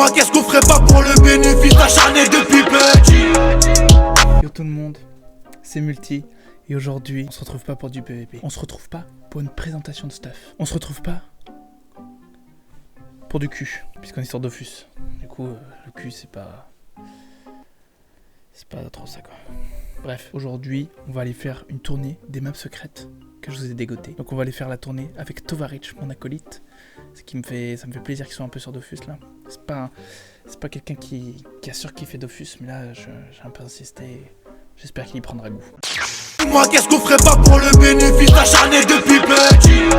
Dis-moi qu'est-ce qu'on ferait pas pour le bénéfice acharné depuis petit. Yo tout le monde, c'est Multi et aujourd'hui on se retrouve pas pour du PVP. On se retrouve pas pour une présentation de stuff. On se retrouve pas pour du cul, puisqu'on est sur Dofus. Du coup, le cul c'est pas trop ça quoi. Bref, aujourd'hui on va aller faire une tournée des maps secrètes que je vous ai dégotées. Donc on va aller faire la tournée avec Tovarich, mon acolyte. Ça me fait plaisir qu'ils soient un peu sur Dofus là. C'est pas quelqu'un qui a surkiffé Dofus, mais là j'ai un peu insisté. J'espère qu'il y prendra goût. Dis-moi qu'est-ce qu'on ferait pas pour le bénéfice acharné depuis petit.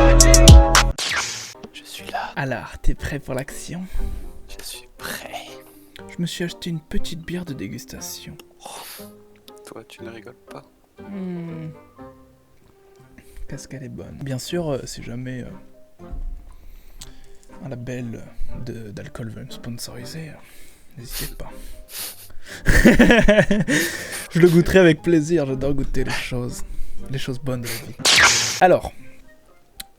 Je suis là, Alors, t'es prêt pour l'action? je suis prêt. Je me suis acheté une petite bière de dégustation. Toi, tu ne rigoles pas. Qu'est-ce qu'elle est bonne. Bien sûr, si jamais un label d'alcool veut me sponsoriser, n'hésitez pas. Je le goûterai avec plaisir, j'adore goûter les choses bonnes de la vie. Alors,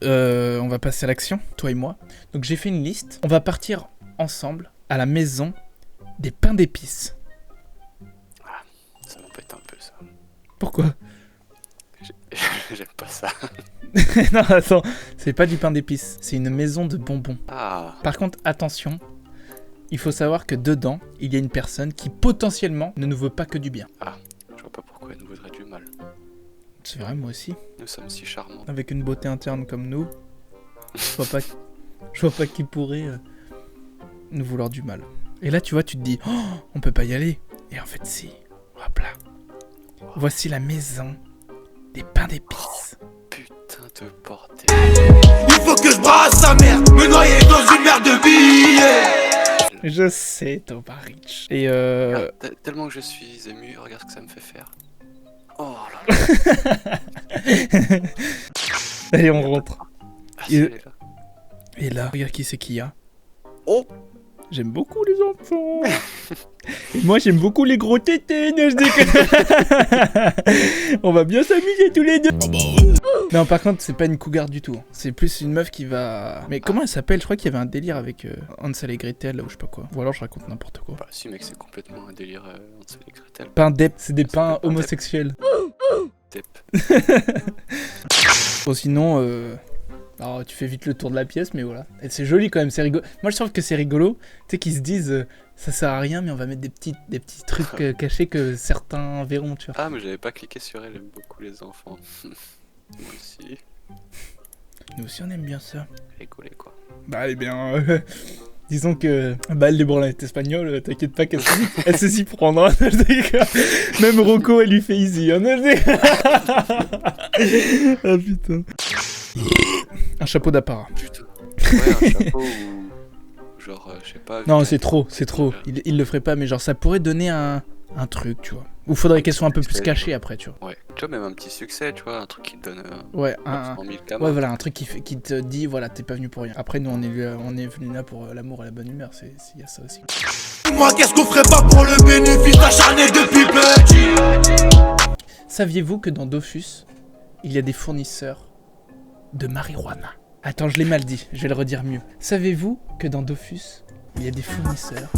on va passer à l'action, toi et moi. Donc j'ai fait une liste, on va partir ensemble à la maison des pains d'épices. Ah, ça m'embête un peu ça. Pourquoi? J'aime pas ça. Non attends, c'est pas du pain d'épices, c'est une maison de bonbons. Ah, Par contre, attention, il faut savoir que dedans, il y a une personne qui potentiellement ne nous veut pas que du bien. je vois pas pourquoi elle nous voudrait du mal. C'est vrai, moi aussi. Nous sommes si charmants. Avec une beauté interne comme nous, je vois pas qui pourrait nous vouloir du mal. Et là, tu vois, tu te dis, oh, on peut pas y aller. Et en fait, si. Hop là. Voici la maison des pains d'épices. Putain de bordel. Il faut que je brasse sa mère, me noyer dans une mer de billets. Je sais, Tovarich. Et Regarde, tellement que je suis ému, regarde ce que ça me fait faire. Oh là là. Allez, on rentre. Ah, si, elle est là. Et là, regarde qui c'est qu'il y a. Oh. J'aime beaucoup les enfants. Et moi, j'aime beaucoup les gros tétés. Non, je déconne. On va bien s'amuser tous les deux. Non, par contre, c'est pas une cougar du tout. C'est plus une meuf qui va... Mais comment elle s'appelle? Je crois qu'il y avait un délire avec Hansel et Gretel ou je sais pas quoi. Ou alors je raconte n'importe quoi. Bah si mec, c'est complètement un délire Hansel et Gretel. Pain d'ep, c'est des Ça pains s'appelle pain homosexuels. Dep. Bon, sinon... Alors, tu fais vite le tour de la pièce, mais voilà. Et c'est joli quand même, c'est rigolo. Moi, je trouve que c'est rigolo, tu sais, qu'ils se disent ça sert à rien, mais on va mettre des petits trucs cachés que certains verront, tu vois. Ah mais j'avais pas cliqué sur elle, j'aime beaucoup les enfants. Moi aussi. Nous aussi, on aime bien ça. Rigoler quoi. Bah, eh bien, disons que elle, les branlettes espagnoles, t'inquiète pas qu'elle sait s'y prendre. Hein, je déconne. Même Rocco, elle lui fait easy. Hein, ah putain. Un chapeau d'apparat. Putain. Ouais, un chapeau ou... Genre, je sais pas... Non, c'est trop. Il le ferait pas, mais genre, ça pourrait donner un truc, tu vois. Ou faudrait qu'elle soit un peu plus cachée après, tu vois. Ouais, tu vois, même un petit succès, tu vois, un truc qui te donne... Ouais, 100 000 camas. ouais, voilà, un truc qui te dit, voilà, t'es pas venu pour rien. Après, nous, on est venu là pour l'amour et la bonne humeur, il y a ça aussi. Dis-moi qu'est-ce qu'on ferait pas pour le bénéfice acharné depuis petit. Saviez-vous que dans Dofus, il y a des fournisseurs de marijuana? Attends, je l'ai mal dit, je vais le redire mieux. Savez-vous que dans Dofus, il y a des fournisseurs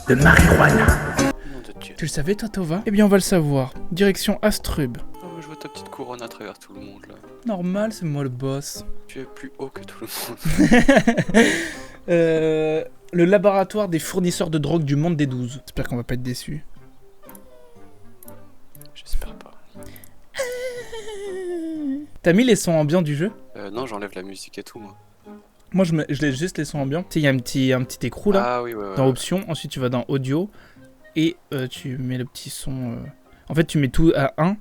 de marijuana? Nom de Dieu. Tu le savais, toi, Tova? Eh bien, on va le savoir. Direction Astrub. Oh, mais je vois ta petite couronne à travers tout le monde, là. Normal, c'est moi le boss. Tu es plus haut que tout le monde. Le laboratoire des fournisseurs de drogue du monde des 12. J'espère qu'on va pas être déçus. J'espère pas. T'as mis les sons ambiants du jeu? Non, j'enlève la musique et tout, moi. Moi, je laisse juste les sons ambiants. Tu sais, il y a un petit écrou là, Ah oui, ouais. dans options. Ensuite, tu vas dans audio et tu mets le petit son. En fait, tu mets tout à 1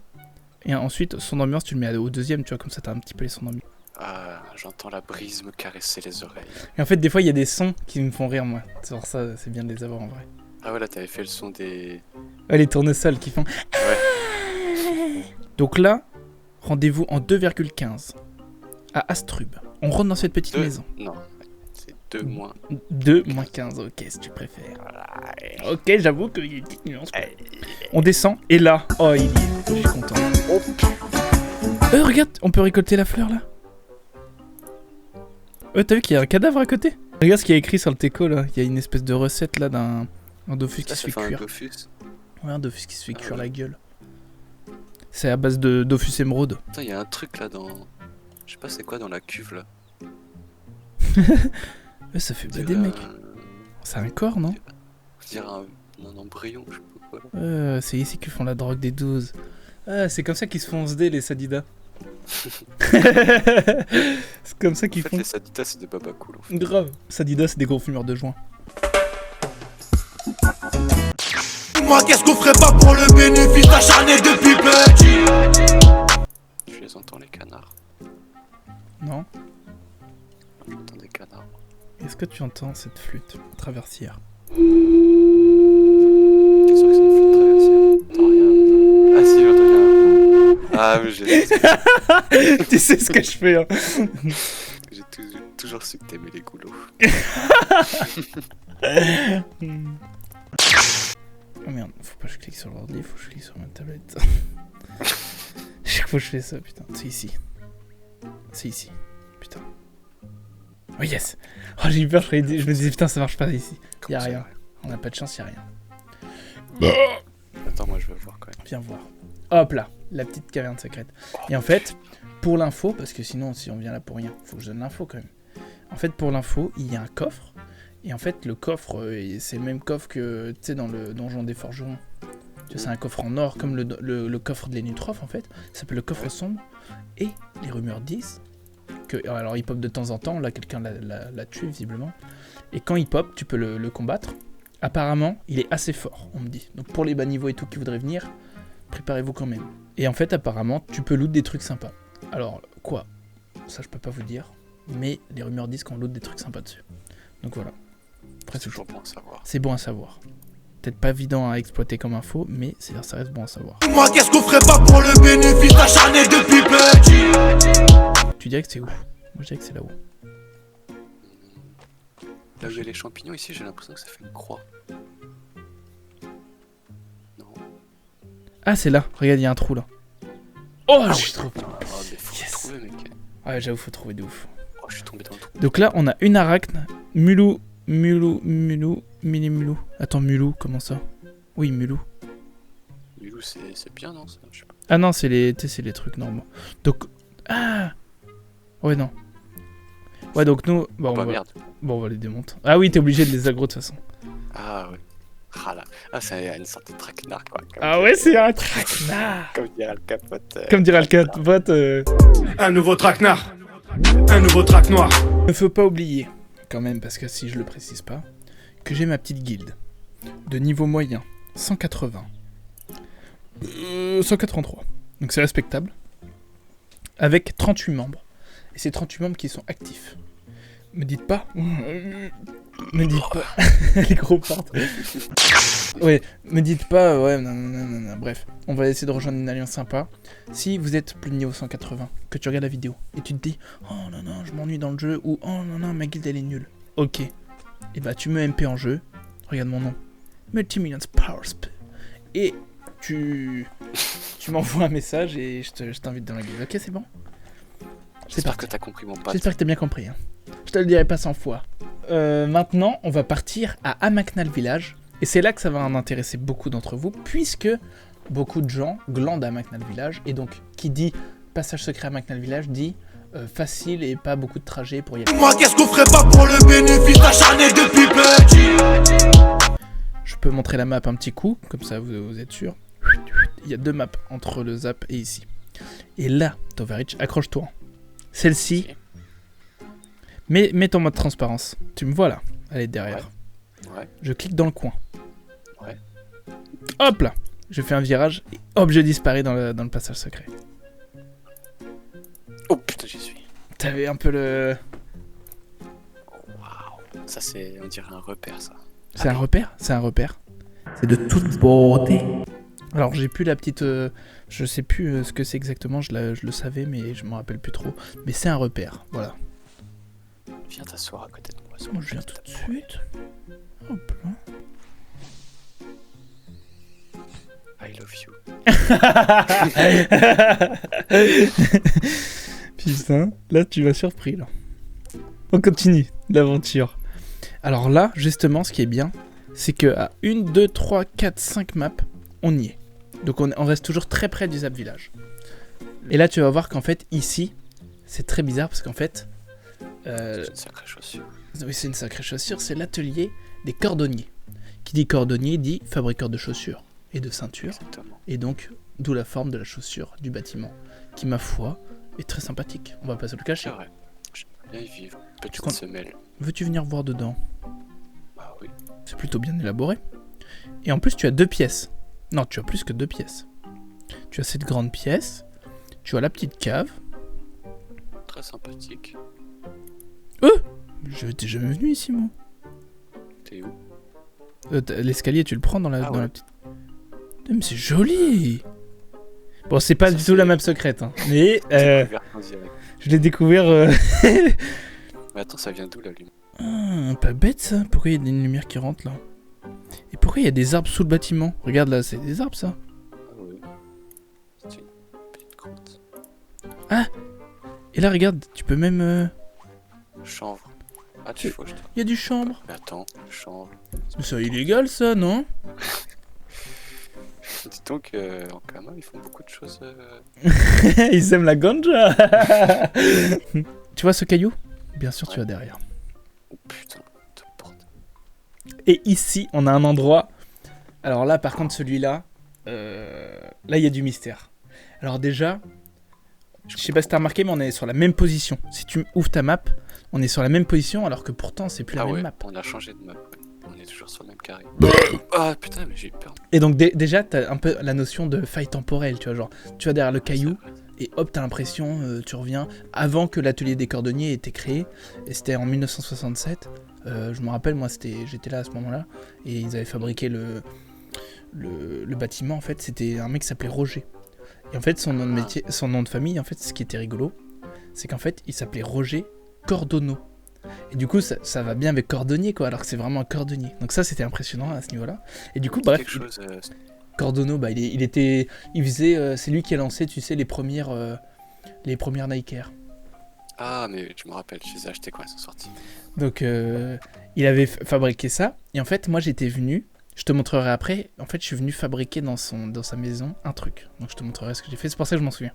et ensuite, son ambiance, tu le mets au deuxième, tu vois, comme ça, t'as un petit peu les sons d'ambiance. Ah, j'entends la brise me caresser les oreilles. Et en fait, des fois, il y a des sons qui me font rire, moi. C'est pour ça, c'est bien de les avoir en vrai. Ah ouais, là, t'avais fait le son des... Ouais, les tournesols qui font. Ouais. Donc là, rendez-vous en 2,15 à Astrub. On rentre dans cette petite maison. Non, c'est 2 moins. 2 moins 15, ok, si tu préfères. Ok, j'avoue qu'il y a une petite nuance. On descend, et là, oh, il y est, je suis content. Regarde, on peut récolter la fleur là. T'as vu qu'il y a un cadavre à côté? Regarde ce qu'il y a écrit sur le teco là. Il y a une espèce de recette là d'un Dofus qui se fait un cuire. Dofus. Ouais, un Dofus qui se fait cuire ouais. la gueule. C'est à base de Dofus émeraude. Putain, il y a un truc là dans. Je sais pas c'est quoi dans la cuve là. Ouais, ça fait On bader, dirait mec. C'est un corps, non? On dirait un embryon, je sais pas quoi. C'est ici qu'ils font la drogue des 12. Ah, c'est comme ça qu'ils se font SD les Sadidas. C'est comme ça qu'ils En fait, font. les Saditas, c'est des babas cool. En fait. Grave. Sadidas, c'est des gros fumeurs de joint. Moi qu'est-ce qu'on ferait pas pour le bénéfice acharné depuis petit. Je les entends, les canards. Non? J'entends des canards. Est-ce que tu entends cette flûte traversière? T'es sûr que c'est une flûte traversière? T'entends rien? Ah si, j'entends rien. Ah oui, j'ai Tu sais ce que je fais, hein. j'ai toujours su que t'aimais les goulots. Oh merde, faut pas que je clique sur l'ordi, faut que je clique sur ma tablette. Chaque fois que je fais ça, putain. C'est ici. C'est ici. Putain. Oh yes. Oh j'ai eu peur, je me disais putain ça marche pas ici. Y'a Comment ça? rien. On a pas de chance, y'a rien. Attends, moi je veux voir quand même. Viens voir. Hop là, la petite caverne secrète. Et en fait, pour l'info, parce que sinon si on vient là pour rien, faut que je donne l'info quand même. En fait pour l'info, il y a un coffre. Et en fait le coffre, c'est le même coffre que tu sais dans le donjon des forgerons. Tu sais, c'est un coffre en or comme le coffre de l'Enutroph en fait. Ça s'appelle le coffre sombre. Et les rumeurs disent que... Alors il pop de temps en temps, là quelqu'un l'a tué visiblement. Et quand il pop, tu peux le combattre. Apparemment, il est assez fort, on me dit. Donc pour les bas niveaux et tout qui voudraient venir, préparez-vous quand même. Et en fait, apparemment, tu peux loot des trucs sympas. Alors, quoi? Ça, je peux pas vous dire. Mais les rumeurs disent qu'on loot des trucs sympas dessus. Donc voilà. Après, C'est toujours bon à savoir. c'est bon à savoir. Peut-être pas évident à exploiter comme info, mais ça reste bon à savoir. Moi qu'est-ce qu'on ferait pas pour le bénéfice acharné depuis petit. Tu dirais que c'est où? Moi, je dirais que c'est là-haut. Là où il y a les champignons ici, j'ai l'impression que ça fait une croix. Non. Ah, c'est là. Regarde, il y a un trou là. Oh, je suis trop... Ah, mais faut Yes. trouver, mec. Ouais, j'avoue, faut trouver de ouf. Oh, je suis tombé dans le trou. Donc là, on a une arachne. Mulou. Mini-mulou. Attends, mulou, comment ça? Oui, mulou. Milou, c'est bien, non ça? Je sais pas. Ah non, c'est les trucs normaux. Donc... Ah. Ouais, non. Ouais, donc nous... Bon, Bah merde. on va les démonter. Ah oui, t'es obligé de les aggro de toute façon. Ah ouais. Ah là. Ah, c'est une sorte de traquenard, quoi. Ah ouais, c'est un traquenard. Comme dirait le capote. Comme dirait le capote. Un nouveau traquenard. Un nouveau traque noir. Ne faut pas oublier, quand même, parce que si je le précise pas, que j'ai ma petite guilde. De niveau moyen, 180. 183. Donc c'est respectable. Avec 38 membres. Et c'est 38 membres qui sont actifs. Me dites pas. Me dites pas. Les gros portes. Ouais, me dites pas. Ouais, non. Bref, on va essayer de rejoindre une alliance sympa. Si vous êtes plus de niveau 180, que tu regardes la vidéo et tu te dis oh non, je m'ennuie dans le jeu, ou oh non, ma guilde elle est nulle. Ok. Et bah tu me MP en jeu. Regarde mon nom. Multimillions Power Sp. Et tu m'envoies un message et je t'invite dans la guilde. Ok, c'est bon? J'espère que t'as compris mon pote. J'espère que t'as bien compris. Hein. Je te le dirai pas 100 fois. Maintenant, on va partir à Amaknal Village. Et c'est là que ça va en intéresser beaucoup d'entre vous, puisque beaucoup de gens glandent à Amaknal Village. Et donc, qui dit passage secret à Amaknal Village dit facile et pas beaucoup de trajets pour y aller. Moi qu'est-ce qu'on ferait pas pour le bénéfice acharné depuis petit. Je peux montrer la map un petit coup, comme ça vous êtes sûr. Il y a 2 maps entre le zap et ici. Et là, Tovarich, accroche-toi. Celle-ci, mets ton mode transparence. Tu me vois là, elle est derrière. Ouais. Je clique dans le coin. Ouais. Hop là, je fais un virage et hop, je disparais dans le passage secret. Oh putain, j'y suis. T'avais un peu le... Oh, waouh. Ça, c'est, on dirait un repère, ça. C'est un repère? C'est un repère. C'est de toute beauté. Alors j'ai plus la petite... je sais plus ce que c'est exactement, je le savais mais je m'en rappelle plus trop. Mais c'est un repère, voilà. Viens t'asseoir à côté de moi. Moi je viens tout de suite. Hop là. I love you. Putain, là tu m'as surpris là. On continue l'aventure. Alors là, justement, ce qui est bien, c'est que à 1, 2, 3, 4, 5 maps, on y est. Donc on reste toujours très près du Zap Village. Et là, tu vas voir qu'en fait, ici, c'est très bizarre parce qu'en fait... C'est une sacrée chaussure. Oui, c'est une sacrée chaussure, c'est l'atelier des cordonniers. Qui dit cordonnier dit fabriqueur de chaussures et de ceintures. Exactement. Et donc, d'où la forme de la chaussure du bâtiment, qui, ma foi, est très sympathique. On va pas se le C'est cacher. vrai. J'aimerais bien y vivre. Petite comptes- semelle. Veux-tu venir voir dedans? Bah oui. C'est plutôt bien élaboré. Et en plus, tu as 2 pièces. Non, tu as plus que 2 pièces. Tu as cette grande pièce, tu as la petite cave. Très sympathique. Je t'ai jamais venu ici, moi. T'es où? L'escalier, tu le prends dans la, Ah dans ouais. la petite... Mais c'est joli. Bon, c'est pas Ça, du tout la c'est- map secrète, hein. Mais Découvert en direct. je l'ai découvert... Mais attends, ça vient d'où la lumière? Pas bête, ça. Pourquoi il y a une lumière qui rentre, là? Et pourquoi il y a des arbres sous le bâtiment? Regarde, là, c'est des arbres, ça. Ah oui. C'est une petite croûte. Et là, regarde, tu peux même... Chanvre. Ah, tu faut que je te... Il y a du chanvre. Mais attends, chanvre. Mais c'est illégal, ça, non? Dis donc, en Kama, ils font beaucoup de choses. Ils aiment la ganja. Tu vois ce caillou? Bien sûr, tu Ouais. vas derrière. Oh putain, de bordel. Et ici, on a un endroit... Alors là, par contre, celui-là... Là, il y a du mystère. Alors déjà... Je sais pas si t'as remarqué, mais on est sur la même position. Si tu ouvres ta map, on est sur la même position, alors que pourtant, c'est plus la Ah même ouais, map. on a changé de map. Ouais. On est toujours sur le même carré. Ah putain, mais j'ai eu peur. Et donc, déjà, t'as un peu la notion de faille temporelle, tu vois, genre... Tu vas derrière le caillou, et hop, t'as l'impression, tu reviens avant que l'atelier des cordonniers ait été créé, et c'était en 1967. Je me rappelle, moi, j'étais là à ce moment-là, et ils avaient fabriqué le bâtiment. En fait, c'était un mec qui s'appelait Roger. Et en fait, son nom de métier, son nom de famille, en fait, ce qui était rigolo, c'est qu'en fait, il s'appelait Roger Cordonneau. Et du coup, ça va bien avec cordonnier, quoi, alors que c'est vraiment un cordonnier. Donc ça, c'était impressionnant à ce niveau-là. Et du coup, bref, Quelque chose. Cordonneau, bah, il faisait, c'est lui qui a lancé, tu sais, les premières Nike Air. Ah, mais je me rappelle, je les ai achetés quand elles sont sorties. Donc, il avait fabriqué ça. Et en fait, moi, j'étais venu, je te montrerai après, en fait, je suis venu fabriquer dans sa maison un truc. Donc, je te montrerai ce que j'ai fait, c'est pour ça que je m'en souviens.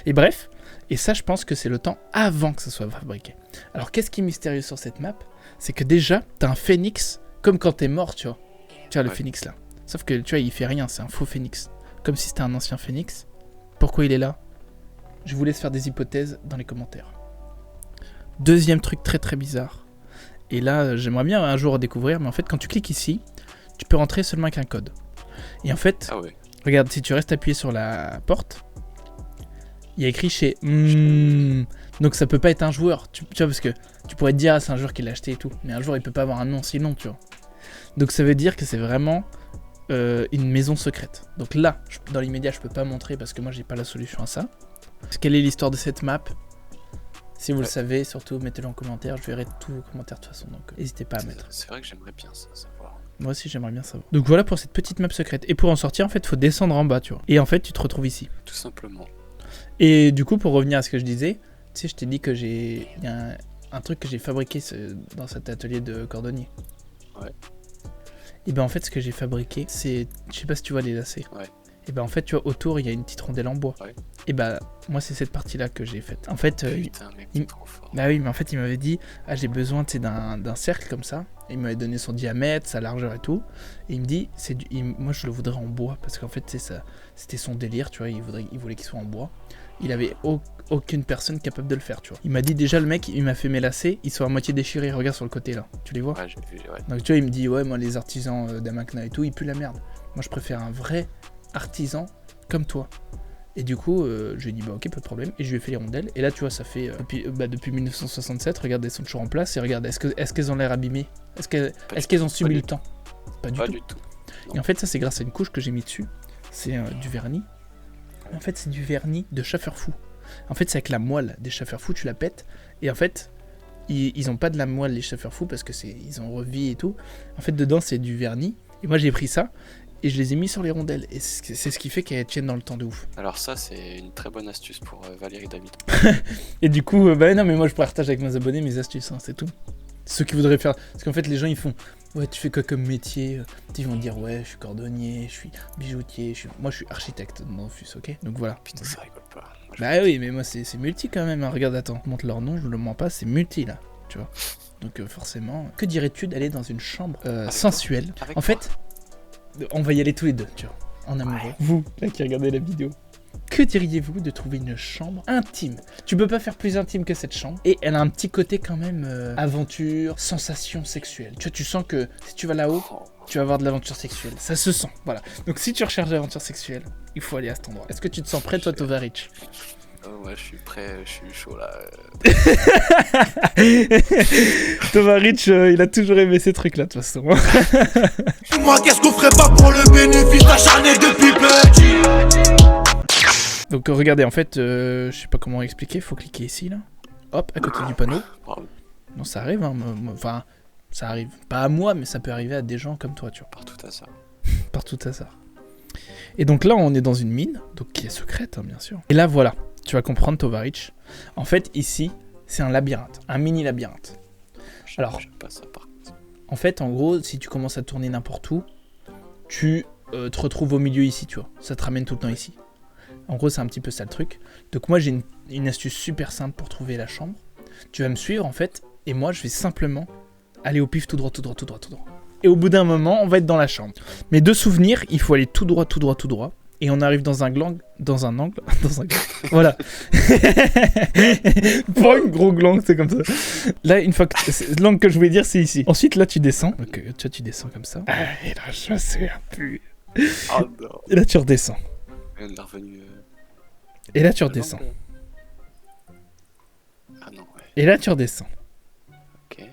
Et bref, et ça, je pense que c'est le temps avant que ça soit fabriqué. Alors, qu'est-ce qui est mystérieux sur cette map? C'est que déjà, t'as un phénix, comme quand t'es mort, tu vois. Tu vois, le Ouais. phénix, là. Sauf que, tu vois, il fait rien, c'est un faux phénix. Comme si c'était un ancien phénix. Pourquoi il est là? Je vous laisse faire des hypothèses dans les commentaires. Deuxième truc très très bizarre. Et là, j'aimerais bien un jour découvrir, mais en fait, quand tu cliques ici, tu peux rentrer seulement avec un code. Et en fait, Ah ouais. regarde, si tu restes appuyé sur la porte, il y a écrit chez... Donc ça peut pas être un joueur, tu vois, parce que tu pourrais te dire, ah, c'est un joueur qui l'a acheté et tout. Mais un joueur, il peut pas avoir un nom si long, tu vois. Donc ça veut dire que c'est vraiment une maison secrète. Donc là, dans l'immédiat, je peux pas montrer parce que moi, j'ai pas la solution à ça. Quelle est l'histoire de cette map? Si vous le savez, surtout mettez-le en commentaire. Je verrai tous vos commentaires de toute façon, donc n'hésitez pas à mettre. C'est vrai que j'aimerais bien ça, savoir. Moi aussi, j'aimerais bien savoir. Donc voilà pour cette petite map secrète. Et pour en sortir, en fait, faut descendre en bas, tu vois. Et en fait, tu te retrouves ici. Tout simplement. Et du coup, pour revenir à ce que je disais, tu sais, je t'ai dit que il y a un truc que j'ai fabriqué dans cet atelier de cordonnier. Ouais. Et ben en fait, ce que j'ai fabriqué, c'est, je sais pas si tu vois les lacets. Ouais. Et ben en fait, tu vois, autour, il y a une petite rondelle en bois. Ouais. Et ben moi, c'est cette partie-là que j'ai faite. En fait, Putain, mec, il- t'es trop fort. bah oui, mais en fait, il m'avait dit, ah, j'ai besoin, tu sais, d'un cercle comme ça. Et il m'avait donné son diamètre, sa largeur et tout. Et il me dit, moi, je le voudrais en bois. Parce qu'en fait, c'était son délire, tu vois. Il voulait qu'il soit en bois. Il avait aucune personne capable de le faire, tu vois. Il m'a dit, déjà, le mec, il m'a fait mes lacets. Ils sont à moitié déchirés. Regarde sur le côté, là. Tu les vois? Ouais, j'ai vu, ouais. Donc, tu vois, il me dit, ouais, moi, les artisans d'Amakna et tout, ils puent la merde. Moi, je préfère un vrai artisan comme toi. Et du coup, je lui ai dit, bah ok, pas de problème. Et je lui ai fait les rondelles. Et là, tu vois, ça fait depuis 1967. Regarde, elles sont toujours en place. Et regarde, est-ce qu'elles ont l'air abîmées? Est-ce qu'elles ont subi du le temps? Pas du Pas tout. du tout. Et en fait, ça, c'est grâce à une couche que j'ai mis dessus. C'est du vernis. En fait, c'est du vernis de chaffeur fou. En fait, c'est avec la moelle des chaffeurs fous, tu la pètes. Et en fait, ils ont pas de la moelle, les chaffeurs fous, parce que ils ont revis et tout. En fait, dedans, c'est du vernis. Et moi, j'ai pris ça. Et je les ai mis sur les rondelles. Et c'est ce qui fait qu'elles tiennent dans le temps de ouf. Alors ça, c'est une très bonne astuce pour Valérie David. Et du coup, bah non, mais moi, je partage avec mes abonnés mes astuces, hein, c'est tout. Ceux qui voudraient faire... Parce qu'en fait, les gens, ils font... Ouais, tu fais quoi comme métier? Ils vont dire, ouais, je suis cordonnier, je suis bijoutier, moi, je suis architecte dans Dofus, ok? Donc voilà. Putain, ça rigole pas. Moi, Bah oui, mais moi, c'est multi quand même. Hein. Regarde, attends, je montre leur nom, je ne le mens pas, c'est multi, là. Tu vois? Donc forcément... Que dirais-tu d'aller dans une chambre sensuelle? Avec En fait, on va y aller tous les deux, tu vois, en amoureux. Ouais. Vous, là, qui regardez la vidéo. Que diriez-vous de trouver une chambre intime? Tu peux pas faire plus intime que cette chambre. Et elle a un petit côté quand même aventure, sensation sexuelle. Tu vois, tu sens que si tu vas là-haut, Oh, tu vas avoir de l'aventure sexuelle. Ça se sent, voilà. Donc si tu recherches l'aventure sexuelle, il faut aller à cet endroit. Est-ce que tu te sens prêt, toi, Tovarich? oh, ouais, je suis prêt, je suis chaud là. Tovarich, il a toujours aimé ces trucs-là, de toute façon. Moi qu'est-ce qu'on ferait pas pour le bénéfice acharné depuis petit? Donc regardez, en fait, je sais pas comment expliquer, faut cliquer ici, là. Hop, à côté du panneau. Bravo, Non, ça arrive, hein. Enfin, ça arrive. Pas à moi, mais ça peut arriver à des gens comme toi, tu vois. partout à ça. Partout à ça. Et donc là, on est dans une mine, donc qui est secrète, hein, bien sûr. Et là, voilà, tu vas comprendre, Tovarich. En fait, ici, c'est un labyrinthe, un mini labyrinthe. Alors. J'aime pas ça par contre. En fait, en gros, si tu commences à tourner n'importe où, tu te retrouves au milieu ici, tu vois. Ça te ramène tout le temps ici. En gros, c'est un petit peu ça le truc. Donc moi, j'ai une astuce super simple pour trouver la chambre. Tu vas me suivre, en fait, et moi, je vais simplement aller au pif tout droit, tout droit, tout droit, tout droit. Et au bout d'un moment, on va être dans la chambre. Mais de souvenir, il faut aller tout droit, tout droit, tout droit. Et on arrive dans un angle, dans un angle, voilà. Pas un gros gland, c'est comme ça. Là, une fois que l'angle que je voulais dire, c'est ici. Ensuite, là, tu descends. Donc, tu vois, tu descends comme ça. Ah, et là, je me souviens plus. Oh non. Et là, tu redescends. Elle est revenue. Et là, tu redescends. Ah non, ouais. Et là, tu redescends. Ok.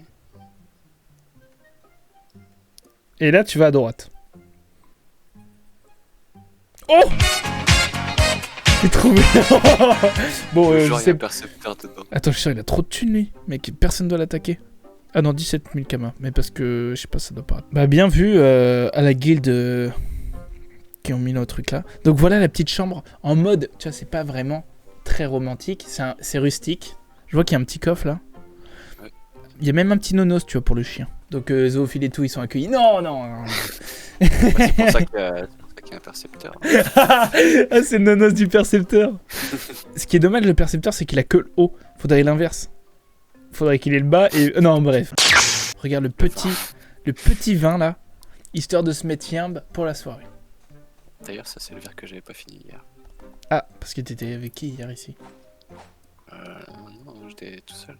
Et là, tu vas à droite. Oh! J'ai trouvé. Bon, je Genre, il y a sais un percepteur dedans. Attends, je suis sûr, il a trop de thunes, lui. Mec, personne doit l'attaquer. Ah non, 17 000 kamas. Mais parce que, je sais pas, ça doit pas... Bah, bien vu à la guilde qui ont mis le truc là. Donc voilà la petite chambre en mode... Tu vois, c'est pas vraiment très romantique. C'est rustique. Je vois qu'il y a un petit coffre, là. Ouais. Il y a même un petit nonos, tu vois, pour le chien. Donc, zoophile et tout, ils sont accueillis. Non, non, non. Ouais, c'est pour ça qu'il y a un percepteur. Ah, c'est le nonos du percepteur. Ce qui est dommage, le percepteur, c'est qu'il a que le haut. Faudrait l'inverse. Faudrait qu'il ait le bas et... Non, bref. Regarde le petit vin, là. Histoire de se mettre yimbe pour la soirée. D'ailleurs, ça, c'est le verre que j'avais pas fini hier. Ah, parce que t'étais avec qui hier ici? Non, j'étais tout seul.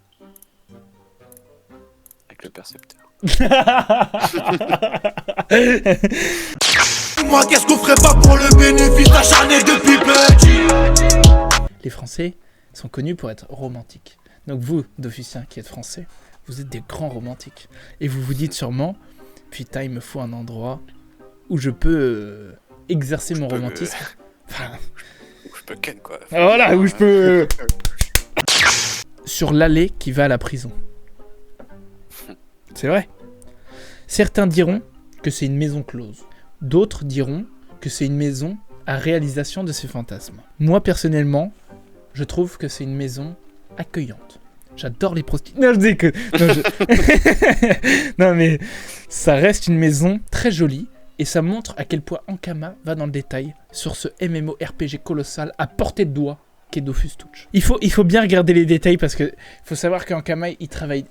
Avec le percepteur. Moi qu'est-ce qu'on ferait pas pour le bénéfice acharné depuis petit? Les Français sont connus pour être romantiques. Donc vous, Dofusiens qui êtes Français, vous êtes des grands romantiques. Et vous vous dites sûrement, putain, il me faut un endroit où je peux exercer mon romantisme. Enfin, Où je peux ken, quoi. voilà, où je peux... Sur l'allée qui va à la prison. C'est vrai. Certains diront que c'est une maison close. D'autres diront que c'est une maison à réalisation de ses fantasmes. Moi, personnellement, je trouve que c'est une maison accueillante. J'adore les prostituées. Non, je dis que... Non, non, mais ça reste une maison très jolie et ça montre à quel point Ankama va dans le détail sur ce MMORPG colossal à portée de doigt qu'est Dofus Touch. Il faut bien regarder les détails parce que faut savoir qu'Ankama, il travaille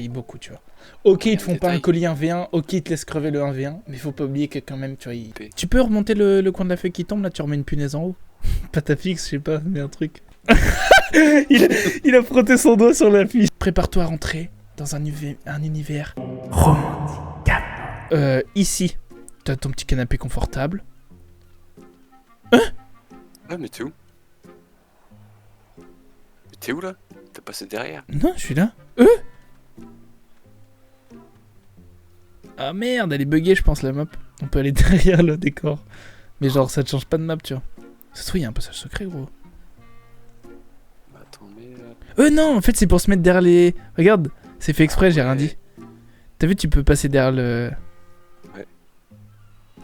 beaucoup, tu vois. Ok, ils te font pas un colis 1v1, ok, ils te laissent crever le 1v1, mais faut pas oublier que quand même, tu vois, Tu peux remonter le coin de la feuille qui tombe, là, tu remets une punaise en haut. Pas ta fixe, je sais pas, mais un truc. il a frotté son doigt sur la fiche. Prépare-toi à rentrer dans un univers romantique. Ici, t'as ton petit canapé confortable. Ah, mais t'es où? Mais t'es où, là? T'es passé derrière? Non, je suis là. Ah merde, elle est buggée, je pense, la map. On peut aller derrière le décor. Mais genre, ça te change pas de map, tu vois. Ça se trouve, il y a un passage secret, gros. Attends, mais... Non, en fait, c'est pour se mettre derrière les... Regarde, c'est fait exprès, j'ai rien dit. T'as vu, tu peux passer derrière le... Ouais.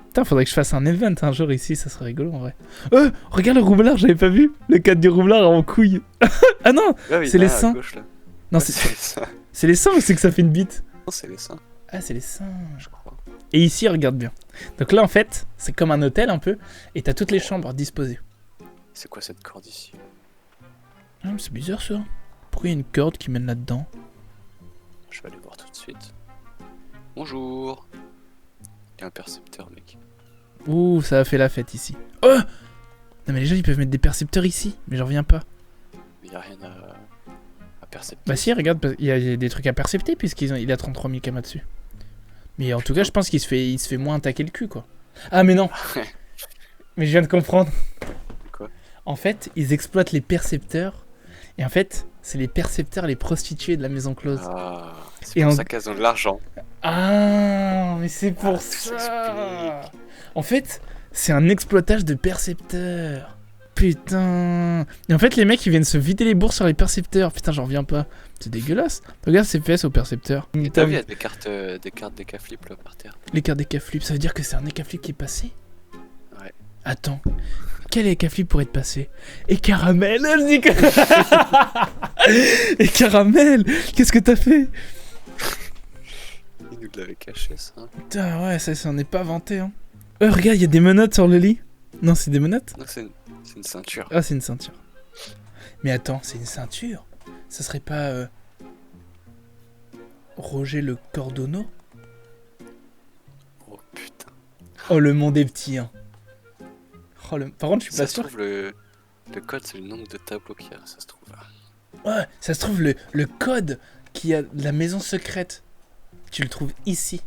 Putain, faudrait que je fasse un event un jour ici, ça serait rigolo, en vrai. Regarde le roublard, j'avais pas vu. Le cadre du roublard en couille. Ah non, Ah oui, c'est là, les à seins. gauche, là. Non, C'est les seins. c'est les seins ou c'est que ça fait une bite? Non, c'est les seins, Ah, c'est les seins. je crois. Et ici, regarde bien. Donc là, en fait, c'est comme un hôtel un peu, et t'as toutes les chambres disposées. C'est quoi cette corde ici? Ah, mais c'est bizarre ça. Pourquoi il y a une corde qui mène là-dedans? Je vais aller voir tout de suite. Bonjour. Il y a un percepteur, mec. Ouh, ça a fait la fête ici. Oh! Non mais les gens ils peuvent mettre des percepteurs ici, mais j'en reviens pas. Mais il n'y a rien à percepter. Bah si, regarde, il y a des trucs à percepter puisqu'il a 33 000 kamas dessus. Mais en tout cas, je pense qu'il se fait moins attaquer le cul, quoi. Ah mais non. Mais je viens de comprendre. Quoi? En fait, ils exploitent les percepteurs. Et en fait, c'est les percepteurs, les prostituées de la maison close. Ah, c'est Et pour en- ça qu'elles ont de l'argent. Ah, mais c'est pour Ah, tout ça. s'explique. En fait, c'est un exploitage de percepteurs. Putain. Et en fait, les mecs, ils viennent se vider les bourses sur les percepteurs. Putain, j'en reviens pas. C'est dégueulasse. Regarde ces fesses aux percepteurs. Et t'as vu, il y a des cartes d'Eka Flip là par terre. Les cartes d'Eka Flip, ça veut dire que c'est un Eka Flip qui est passé? Ouais. Attends. Quel Eka Flip pourrait être passé? Et Caramel, je dis que... Et Caramel, qu'est-ce que t'as fait? Il nous l'avait caché ça. Putain, ouais, ça s'en est pas vanté, hein. Regarde, il y a des menottes sur le lit. Non, c'est des menottes? Non, c'est une ceinture. Ah, c'est une ceinture. Mais attends, c'est une ceinture? Ça serait pas... Roger le Cordonneau? Oh putain. Oh, le monde est petit, hein. Oh, Par contre, je suis Ça pas se sûr. trouve, le code, c'est le nombre de tableaux qu'il y a, ça se trouve. Ouais, ça se trouve, le code qui a de la maison secrète, tu le trouves ici.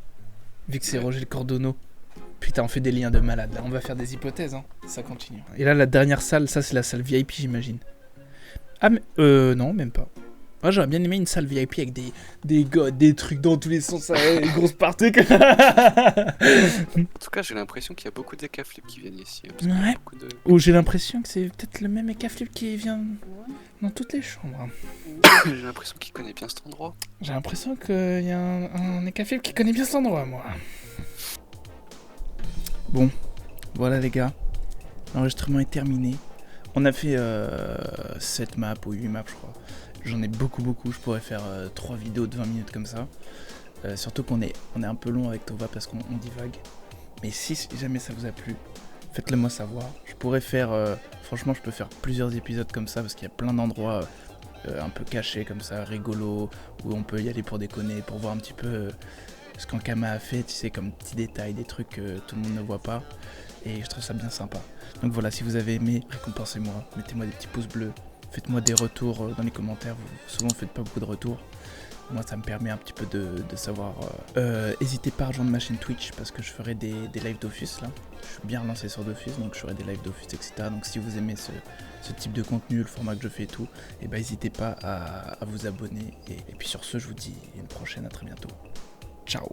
Vu que c'est Ouais. Roger le Cordonneau. Putain, on fait des liens de malade là. On va faire des hypothèses, hein. Ça continue. Et là, la dernière salle, ça, c'est la salle VIP, j'imagine. Ah, mais. Non, même pas. Moi, j'aurais bien aimé une salle VIP avec des gars, des trucs dans tous les sens, des grosses parties. En tout cas, j'ai l'impression qu'il y a beaucoup d'Eka Flip qui viennent ici. Parce qu'il y a Ouais. beaucoup de... Ou j'ai l'impression que c'est peut-être le même Eka Flip qui vient dans toutes les chambres. J'ai l'impression qu'il connaît bien cet endroit. J'ai l'impression qu'il y a un Eka Flip qui connaît bien cet endroit, moi. Bon, voilà les gars. L'enregistrement est terminé. On a fait 7 maps ou 8 maps, je crois. J'en ai beaucoup. Je pourrais faire 3 vidéos de 20 minutes comme ça. Surtout qu'on est un peu long avec Tova parce qu'on divague. Mais si jamais ça vous a plu, faites-le moi savoir. Je pourrais faire... franchement, je peux faire plusieurs épisodes comme ça parce qu'il y a plein d'endroits un peu cachés comme ça, rigolos, où on peut y aller pour déconner, pour voir un petit peu ce qu'un Kama a fait, tu sais, comme petits détails, des trucs que tout le monde ne voit pas. Et je trouve ça bien sympa. Donc voilà, si vous avez aimé, récompensez-moi, mettez-moi des petits pouces bleus, faites-moi des retours dans les commentaires. Souvent, vous faites pas beaucoup de retours. Moi, ça me permet un petit peu de savoir. N'hésitez pas à rejoindre ma chaîne Twitch parce que je ferai des lives Dofus là. Je suis bien relancé sur Dofus, donc je ferai des lives Dofus, etc. Donc si vous aimez ce type de contenu, le format que je fais et tout, et ben n'hésitez pas à vous abonner. Et puis sur ce, je vous dis à une prochaine, à très bientôt. Ciao.